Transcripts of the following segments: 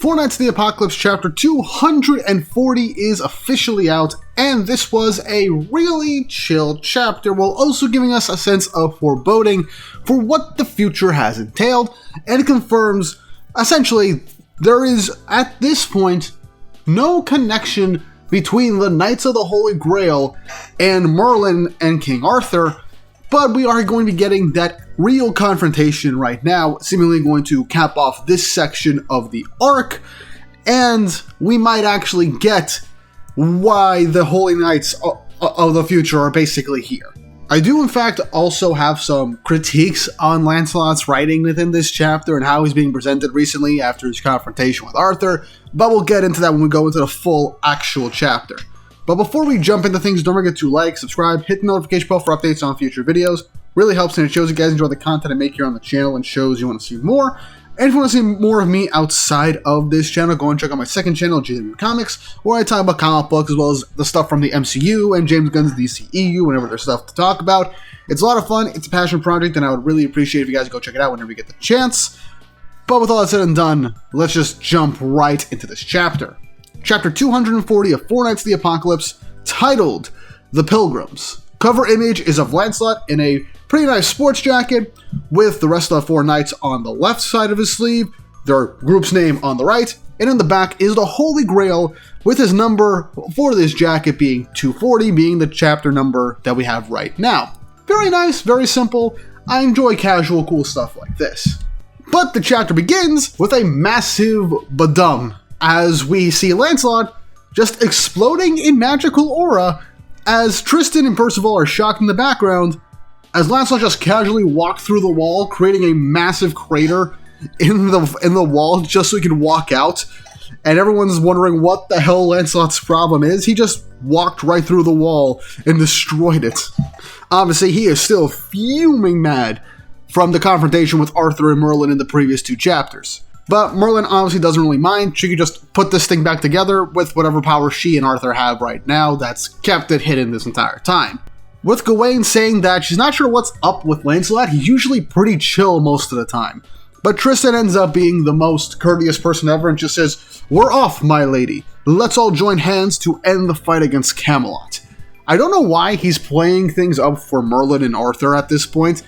Four Knights of the Apocalypse chapter 240 is officially out, and this was a really chill chapter while also giving us a sense of foreboding for what the future has entailed, and it confirms, essentially, there is, at this point, no connection between the Knights of the Holy Grail and Merlin and King Arthur, but we are going to be getting that real confrontation right now, seemingly going to cap off this section of the arc, and we might actually get why the Holy Knights of the future are basically here. I do in fact also have some critiques on Lancelot's writing within this chapter and how he's being presented recently after his confrontation with Arthur, but we'll get into that when we go into the full actual chapter. But before we jump into things, don't forget to like, subscribe, hit the notification bell for updates on future videos. Really helps, and it shows you guys enjoy the content I make here on the channel and shows you want to see more. And if you want to see more of me outside of this channel, go and check out my second channel, James Comics, where I talk about comic books as well as the stuff from the MCU and James Gunn's DCEU whenever there's stuff to talk about. It's a lot of fun, it's a passion project, and I would really appreciate if you guys go check it out whenever you get the chance. But with all that said and done, let's just jump right into this chapter. Chapter 240 of Four Knights of the Apocalypse, titled The Pilgrims. Cover image is of Lancelot in a pretty nice sports jacket, with the rest of the four knights on the left side of his sleeve, their group's name on the right, and in the back is the Holy Grail, with his number for this jacket being 240, being the chapter number that we have right now. Very nice, very simple. I enjoy casual, cool stuff like this. But the chapter begins with a massive badum, as we see Lancelot just exploding in magical aura, as Tristan and Percival are shocked in the background, as Lancelot just casually walked through the wall, creating a massive crater in the wall just so he can walk out, and everyone's wondering what the hell Lancelot's problem is. He just walked right through the wall and destroyed it. Obviously, he is still fuming mad from the confrontation with Arthur and Merlin in the previous two chapters. But Merlin obviously doesn't really mind. She could just put this thing back together with whatever power she and Arthur have right now that's kept it hidden this entire time. With Gawain saying that she's not sure what's up with Lancelot, he's usually pretty chill most of the time. But Tristan ends up being the most courteous person ever and just says, "We're off, my lady. Let's all join hands to end the fight against Camelot." I don't know why he's playing things up for Merlin and Arthur at this point,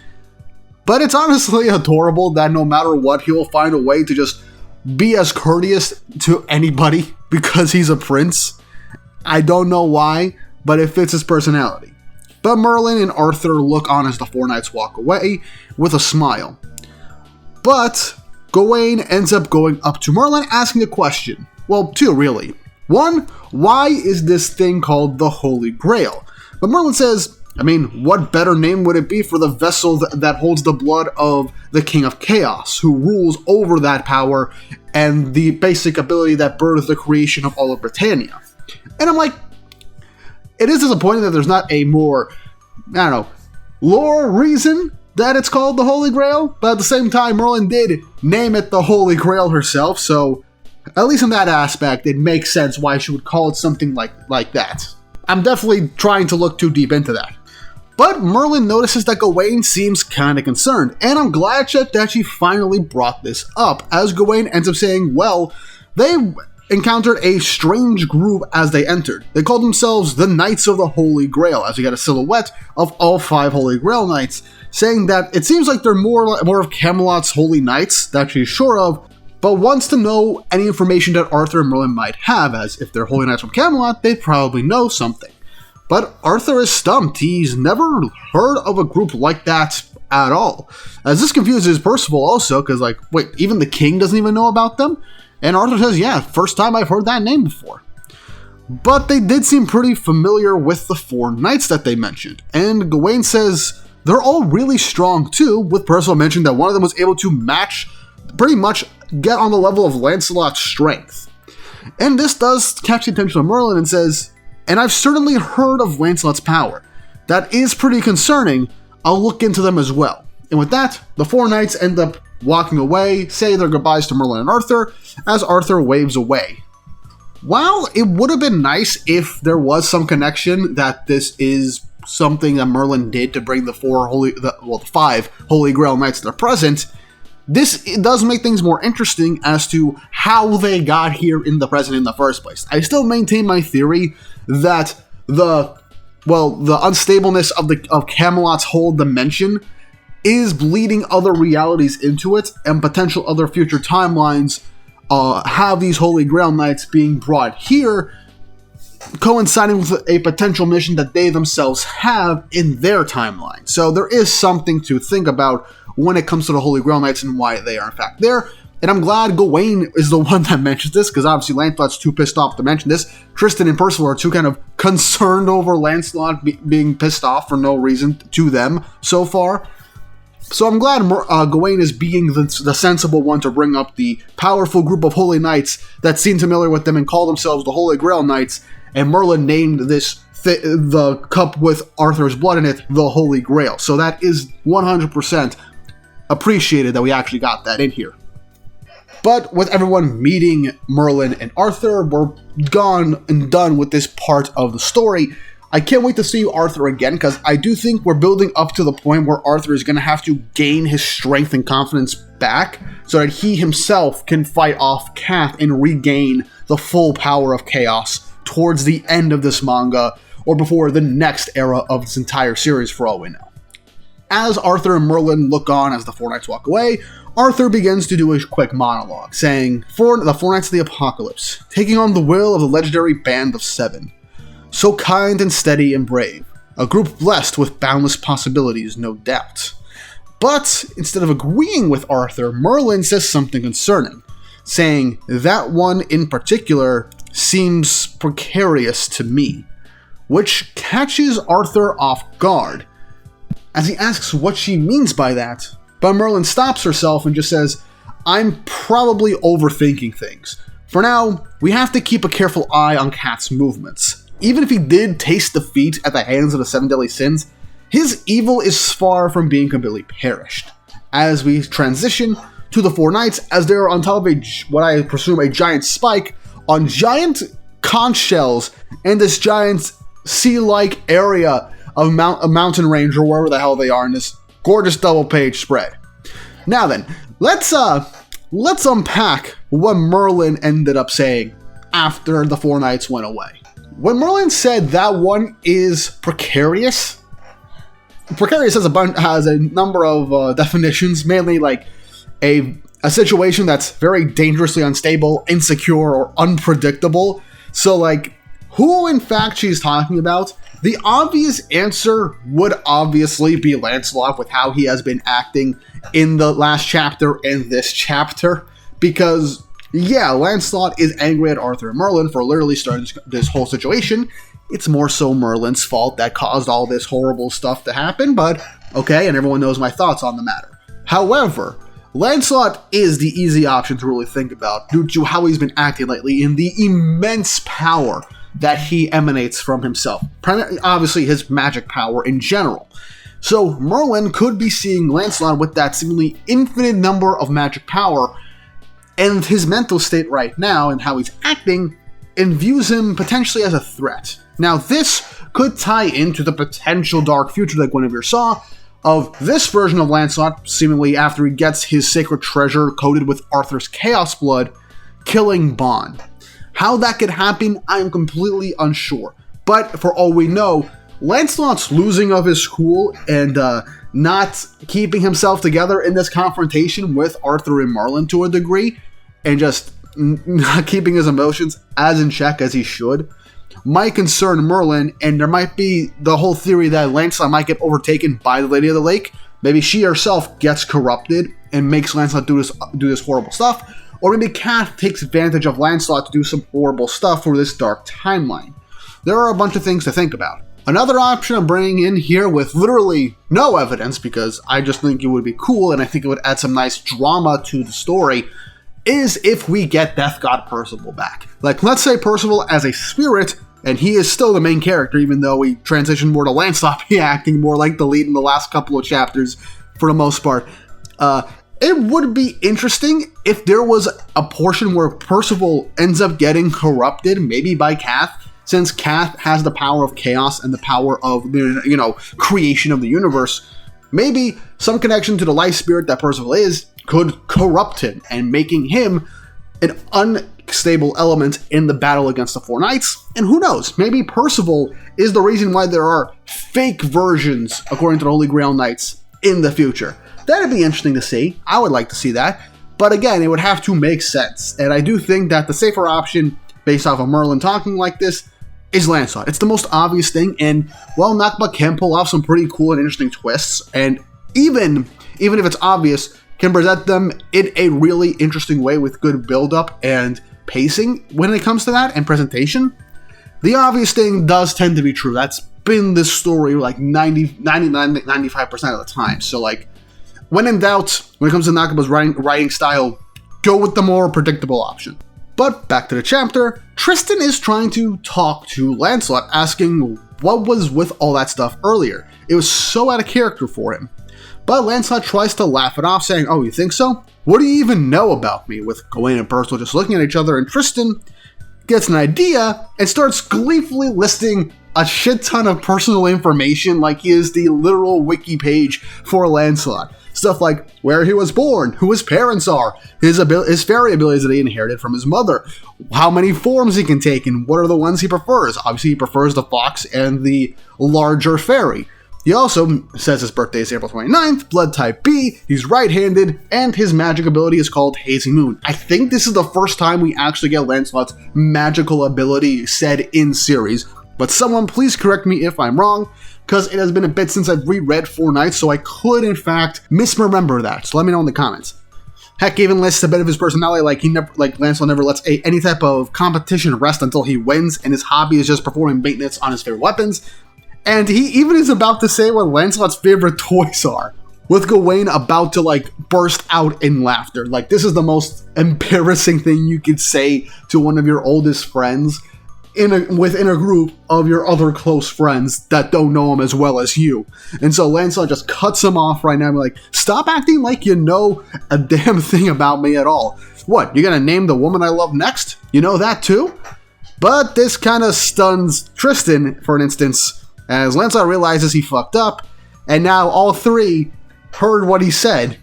but it's honestly adorable that no matter what, he will find a way to just be as courteous to anybody because he's a prince. I don't know why, but it fits his personality. But Merlin and Arthur look on as the four knights walk away with a smile. But Gawain ends up going up to Merlin asking a question. Well, two really. One, why is this thing called the Holy Grail? But Merlin says, I mean, what better name would it be for the vessel that holds the blood of the King of Chaos, who rules over that power and the basic ability that birthed the creation of all of Britannia? And I'm like, it is disappointing that there's not a more, lore reason that it's called the Holy Grail, but at the same time, Merlin did name it the Holy Grail herself, so at least in that aspect, it makes sense why she would call it something like that. I'm definitely trying to look too deep into that. But Merlin notices that Gawain seems kinda concerned, and I'm glad that she finally brought this up, as Gawain ends up saying, well, they encountered a strange group as they entered. They called themselves the Knights of the Holy Grail, as we got a silhouette of all 5 Holy Grail Knights, saying that it seems like they're more of Camelot's Holy Knights that she's sure of, but wants to know any information that Arthur and Merlin might have, as if they're Holy Knights from Camelot, they'd probably know something. But Arthur is stumped. He's never heard of a group like that at all. As this confuses Percival also, because wait, even the king doesn't even know about them? And Arthur says, yeah, first time I've heard that name before. But they did seem pretty familiar with the 4 knights that they mentioned. And Gawain says they're all really strong too, with Percival mentioning that one of them was able to pretty much get on the level of Lancelot's strength. And this does catch the attention of Merlin and says, and I've certainly heard of Lancelot's power. That is pretty concerning. I'll look into them as well. And with that, the 4 knights end up walking away, say their goodbyes to Merlin and Arthur, as Arthur waves away. While it would have been nice if there was some connection that this is something that Merlin did to bring the 5 Holy Grail Knights to the present, this does make things more interesting as to how they got here in the present in the first place. I still maintain my theory that the unstableness of Camelot's whole dimension is bleeding other realities into it, and potential other future timelines have these Holy Grail Knights being brought here, coinciding with a potential mission that they themselves have in their timeline. So there is something to think about when it comes to the Holy Grail Knights and why they are in fact there. And I'm glad Gawain is the one that mentions this, because obviously Lancelot's too pissed off to mention this. Tristan and Percival are too kind of concerned over Lancelot being pissed off for no reason to them so far. So I'm glad Gawain is being the sensible one to bring up the powerful group of Holy Knights that seem familiar with them and call themselves the Holy Grail Knights, and Merlin named this the cup with Arthur's blood in it the Holy Grail. So that is 100% appreciated that we actually got that in here. But with everyone meeting Merlin and Arthur, we're gone and done with this part of the story. I can't wait to see Arthur again, because I do think we're building up to the point where Arthur is going to have to gain his strength and confidence back so that he himself can fight off Cath and regain the full power of chaos towards the end of this manga, or before the next era of this entire series for all we know. As Arthur and Merlin look on as the Four Knights walk away, Arthur begins to do a quick monologue, saying, "For the Four Knights of the Apocalypse, taking on the will of the legendary Band of Seven. So kind and steady and brave, a group blessed with boundless possibilities, no doubt." But instead of agreeing with Arthur, Merlin says something concerning, saying, "That one in particular seems precarious to me," which catches Arthur off guard, as he asks what she means by that. But Merlin stops herself and just says, "I'm probably overthinking things. For now, we have to keep a careful eye on Cath's movements. Even if he did taste defeat at the hands of the Seven Deadly Sins, his evil is far from being completely perished." As we transition to the Four Knights, as they are on top of what I presume a giant spike, on giant conch shells in this giant sea-like area of a mountain range, or wherever the hell they are in this gorgeous double-page spread. Now then, let's unpack what Merlin ended up saying after the Four Knights went away. When Merlin said that one is precarious has a number of definitions, mainly like a situation that's very dangerously unstable, insecure, or unpredictable. So like, who in fact she's talking about? The obvious answer would obviously be Lancelot, with how he has been acting in the last chapter and this chapter, because yeah, Lancelot is angry at Arthur and Merlin for literally starting this whole situation. It's more so Merlin's fault that caused all this horrible stuff to happen, but okay, and everyone knows my thoughts on the matter. However, Lancelot is the easy option to really think about due to how he's been acting lately and the immense power that he emanates from himself. Obviously, his magic power in general. So Merlin could be seeing Lancelot with that seemingly infinite number of magic power, and his mental state right now and how he's acting and views him potentially as a threat. Now, this could tie into the potential dark future that Guinevere saw of this version of Lancelot, seemingly after he gets his sacred treasure coated with Arthur's chaos blood, killing Bond. How that could happen, I am completely unsure. But for all we know, Lancelot's losing of his cool and not keeping himself together in this confrontation with Arthur and Merlin to a degree, and just not keeping his emotions as in check as he should, might concern Merlin, and there might be the whole theory that Lancelot might get overtaken by the Lady of the Lake. Maybe she herself gets corrupted and makes Lancelot do this horrible stuff, or maybe Cath takes advantage of Lancelot to do some horrible stuff for this dark timeline. There are a bunch of things to think about. Another option I'm bringing in here with literally no evidence, because I just think it would be cool and I think it would add some nice drama to the story, is if we get Death God Percival back. Like, let's say Percival as a spirit, and he is still the main character, even though we transitioned more to Lancelot acting more like the lead in the last couple of chapters, for the most part. It would be interesting if there was a portion where Percival ends up getting corrupted, maybe by Cath, since Cath has the power of chaos and the power of, creation of the universe. Maybe some connection to the life spirit that Percival is could corrupt him and making him an unstable element in the battle against the Four Knights. And who knows, maybe Percival is the reason why there are fake versions, according to the Holy Grail Knights, in the future. That'd be interesting to see. I would like to see that. But again, it would have to make sense. And I do think that the safer option, based off of Merlin talking like this, is Lancelot. It's the most obvious thing, and while Nakba can pull off some pretty cool and interesting twists, and even if it's obvious, can present them in a really interesting way with good build-up and pacing when it comes to that, and presentation, the obvious thing does tend to be true. That's been this story like 95% of the time. So like, when in doubt, when it comes to Nakaba's writing style, go with the more predictable option. But back to the chapter, Tristan is trying to talk to Lancelot, asking what was with all that stuff earlier. It was so out of character for him. But Lancelot tries to laugh it off, saying, "Oh, you think so? What do you even know about me?" With Gawain and Percival just looking at each other, and Tristan gets an idea and starts gleefully listing a shit ton of personal information like he is the literal wiki page for Lancelot. Stuff like where he was born, who his parents are, his fairy abilities that he inherited from his mother, how many forms he can take, and what are the ones he prefers. Obviously, he prefers the fox and the larger fairy. He also says his birthday is April 29th, blood type B, he's right-handed, and his magic ability is called Hazy Moon. I think this is the first time we actually get Lancelot's magical ability said in series, but someone please correct me if I'm wrong, because it has been a bit since I've reread Four Knights, so I could in fact misremember that, so let me know in the comments. Heck, even lists a bit of his personality, like Lancelot never lets any type of competition rest until he wins, and his hobby is just performing maintenance on his favorite weapons. And he even is about to say what Lancelot's favorite toys are, with Gawain about to burst out in laughter. Like, this is the most embarrassing thing you could say to one of your oldest friends within a group of your other close friends that don't know him as well as you. And so Lancelot just cuts him off right now and be like, "Stop acting like you know a damn thing about me at all. What, you're gonna name the woman I love next? You know that too?" But this kind of stuns Tristan, for an instance, as Lancelot realizes he fucked up, and now all three heard what he said,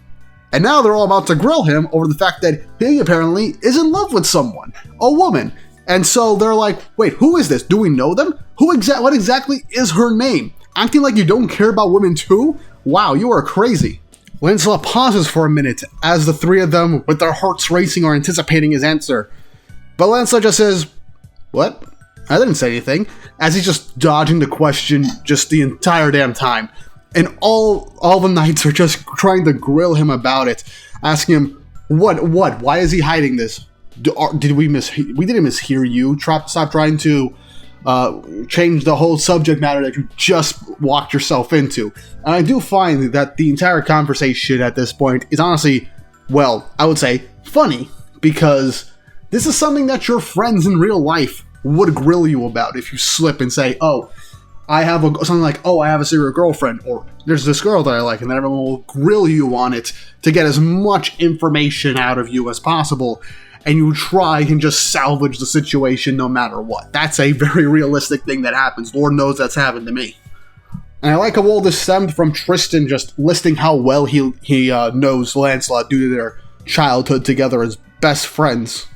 and now they're all about to grill him over the fact that he apparently is in love with someone, a woman. And so they're like, "Wait, who is this? Do we know them? What exactly is her name? Acting like you don't care about women too? Wow, you are crazy." Lancelot pauses for a minute as the three of them, with their hearts racing, are anticipating his answer. But Lancelot just says, "What? I didn't say anything," as he's just dodging the question just the entire damn time. And all the knights are just trying to grill him about it, asking him, what, why is he hiding this? Did we didn't mishear you? Stop trying to change the whole subject matter that you just walked yourself into. And I do find that the entire conversation at this point is honestly, well, I would say funny, because this is something that your friends in real life would grill you about if you slip and say, "Oh, I have something like, oh, I have a secret girlfriend," or "There's this girl that I like," and then everyone will grill you on it to get as much information out of you as possible, and you try and just salvage the situation no matter what. That's a very realistic thing that happens. Lord knows that's happened to me. And I like how all this stemmed from Tristan just listing how well he knows Lancelot due to their childhood together as best friends.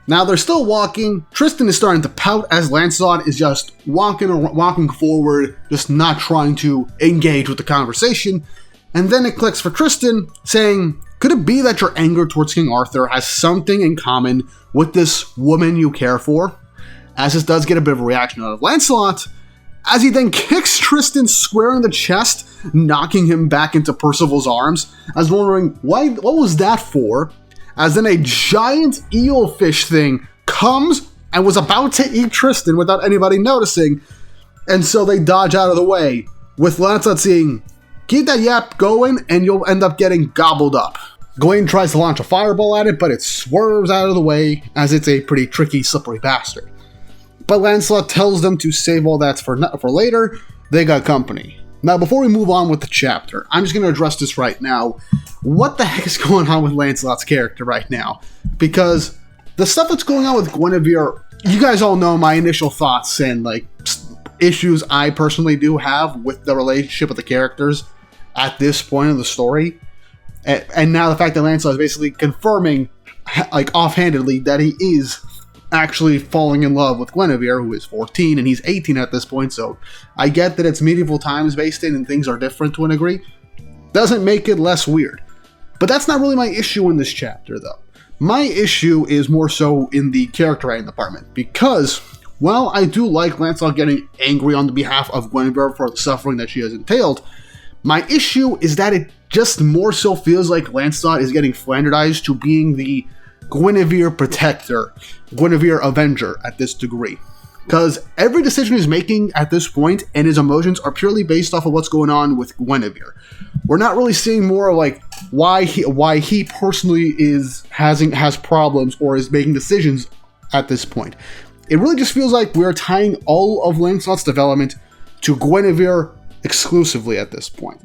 Now they're still walking. Tristan is starting to pout as Lancelot is just walking forward, just not trying to engage with the conversation. And then it clicks for Tristan, saying, "Could it be that your anger towards King Arthur has something in common with this woman you care for?" As this does get a bit of a reaction out of Lancelot, as he then kicks Tristan square in the chest, knocking him back into Percival's arms. I was wondering, what was that for? As then a giant eelfish thing comes and was about to eat Tristan without anybody noticing, and so they dodge out of the way, with Lancelot saying, "Keep that yap going and you'll end up getting gobbled up." Gawain tries to launch a fireball at it, but it swerves out of the way, as it's a pretty tricky, slippery bastard. But Lancelot tells them to save all that for later. They got company. Now, before we move on with the chapter, I'm just going to address this right now. What the heck is going on with Lancelot's character right now? Because the stuff that's going on with Guinevere, you guys all know my initial thoughts and issues I personally do have with the relationship of the characters at this point of the story. And now the fact that Lancelot is basically confirming, like offhandedly, that he is actually falling in love with Guinevere, who is 14 and he's 18 at this point. So I get that it's medieval times based in and things are different to a degree. Doesn't make it less weird. But that's not really my issue in this chapter, though. My issue is more so in the character writing department, because while I do like Lancelot getting angry on the behalf of Guinevere for the suffering that she has entailed, my issue is that it just more so feels like Lancelot is getting Flanderized to being the Guinevere protector, Guinevere avenger at this degree. Because every decision he's making at this point and his emotions are purely based off of what's going on with Guinevere. We're not really seeing more of like why he personally has problems or is making decisions at this point. It really just feels like we're tying all of Lancelot's development to Guinevere exclusively at this point.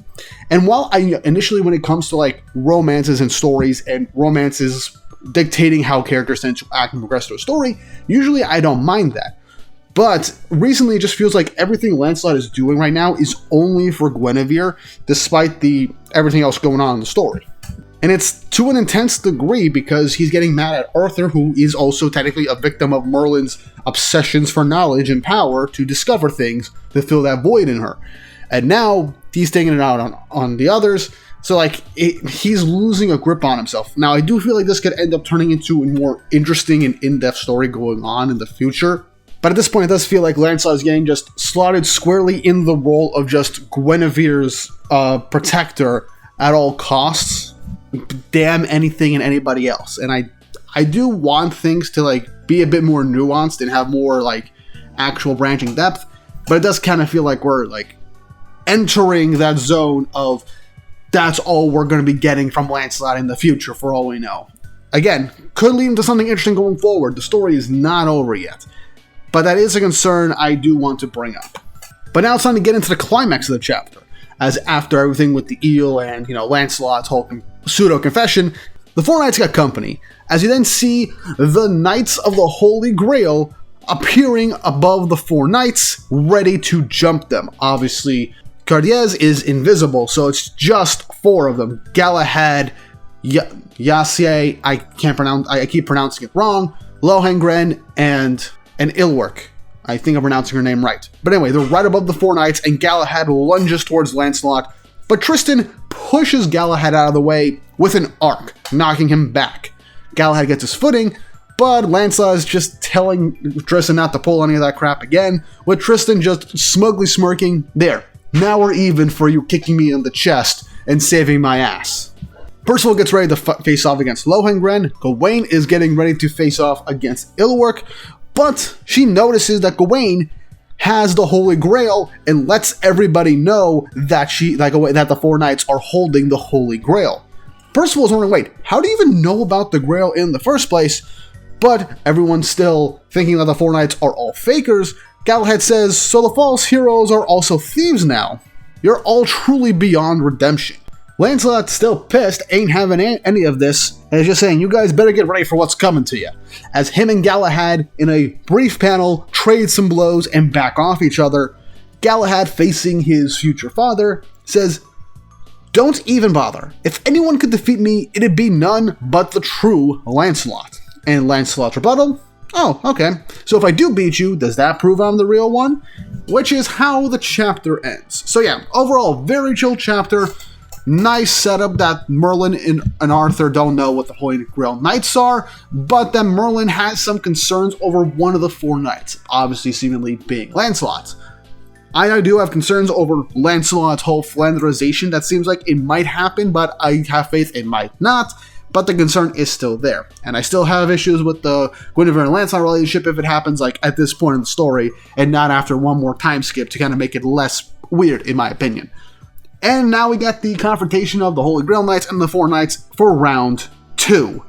And while initially when it comes to like romances and stories and romances dictating how characters tend to act and progress through a story, usually I don't mind that. But recently it just feels like everything Lancelot is doing right now is only for Guinevere, despite everything else going on in the story. And it's to an intense degree because he's getting mad at Arthur, who is also technically a victim of Merlin's obsessions for knowledge and power to discover things to fill that void in her. And now he's taking it out on the others. So like he's losing a grip on himself. Now I do feel like this could end up turning into a more interesting and in-depth story going on in the future. But at this point, it does feel like Lancelot is getting just slotted squarely in the role of just Guinevere's protector at all costs. Damn anything and anybody else. And I do want things to like be a bit more nuanced and have more like actual branching depth. But it does kind of feel like we're like entering that zone of that's all we're going to be getting from Lancelot in the future for all we know. Again, could lead into something interesting going forward. The story is not over yet. But that is a concern I do want to bring up. But now it's time to get into the climax of the chapter, as after everything with the eel and, Lancelot's whole pseudo-confession, the four knights got company, as you then see the Knights of the Holy Grail appearing above the four knights, ready to jump them. Obviously, Cardiez is invisible, so it's just four of them. Galahad, Ysaye, I keep pronouncing it wrong, Lohengrin, and llywarch. I think I'm pronouncing her name right. But anyway, they're right above the four knights, and Galahad lunges towards Lancelot, but Tristan pushes Galahad out of the way with an arc, knocking him back. Galahad gets his footing, but Lancelot is just telling Tristan not to pull any of that crap again, with Tristan just smugly smirking, "There, now we're even for you kicking me in the chest and saving my ass." Percival gets ready to face off against Lohengrin. Gawain is getting ready to face off against llywarch, but she notices that Gawain has the Holy Grail and lets everybody know that that the four knights are holding the Holy Grail. Percival is wondering, wait, how do you even know about the Grail in the first place? But everyone's still thinking that the four knights are all fakers. Galahad says, "So the false heroes are also thieves now? You're all truly beyond redemption." Lancelot's still pissed, ain't having any of this, and is just saying, "You guys better get ready for what's coming to you." As him and Galahad, in a brief panel, trade some blows and back off each other, Galahad, facing his future father, says, "Don't even bother. If anyone could defeat me, it'd be none but the true Lancelot." And Lancelot's rebuttal, "Oh, okay. So if I do beat you, does that prove I'm the real one?" Which is how the chapter ends. So yeah, overall, very chill chapter. Nice setup that Merlin and Arthur don't know what the Holy Grail Knights are, but that Merlin has some concerns over one of the four knights, obviously seemingly being Lancelot. I do have concerns over Lancelot's whole Flanderization. That seems like it might happen, but I have faith it might not. But the concern is still there. And I still have issues with the Guinevere and Lancelot relationship if it happens like at this point in the story and not after one more time skip to kind of make it less weird, in my opinion. And now we got the confrontation of the Holy Grail Knights and the Four Knights for round 2.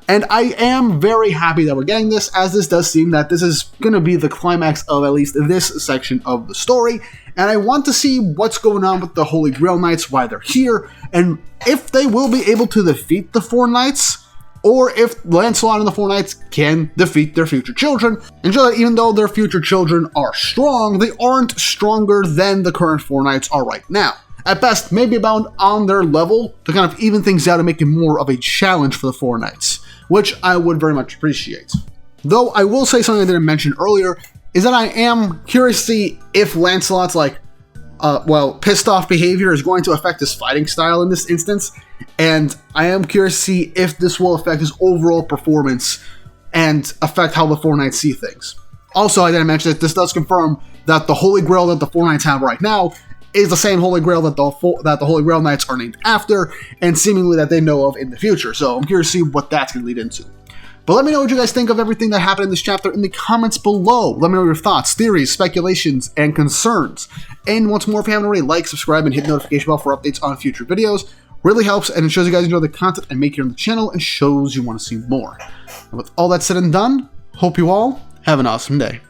And I am very happy that we're getting this, as this does seem that this is going to be the climax of at least this section of the story. And I want to see what's going on with the Holy Grail Knights, why they're here, and if they will be able to defeat the Four Knights, or if Lancelot and the Four Knights can defeat their future children, and show that even though their future children are strong, they aren't stronger than the current Four Knights are right now. at best, maybe about on their level to kind of even things out and make it more of a challenge for the four knights, which I would very much appreciate. Though I will say something I didn't mention earlier, is that I am curious to see if Lancelot's pissed off behavior is going to affect his fighting style in this instance, and I am curious to see if this will affect his overall performance and affect how the four knights see things. Also, I didn't mention that this does confirm that the Holy Grail that the four knights have right now is the same Holy Grail that the Holy Grail Knights are named after, and seemingly that they know of in the future, so I'm curious to see what that's going to lead into. But let me know what you guys think of everything that happened in this chapter in the comments below. Let me know your thoughts, theories, speculations, and concerns. And once more, if you haven't already, like, subscribe, and hit the notification bell for updates on future videos. Really helps, and it shows you guys enjoy the content I make here on the channel, and shows you want to see more. And with all that said and done, hope you all have an awesome day.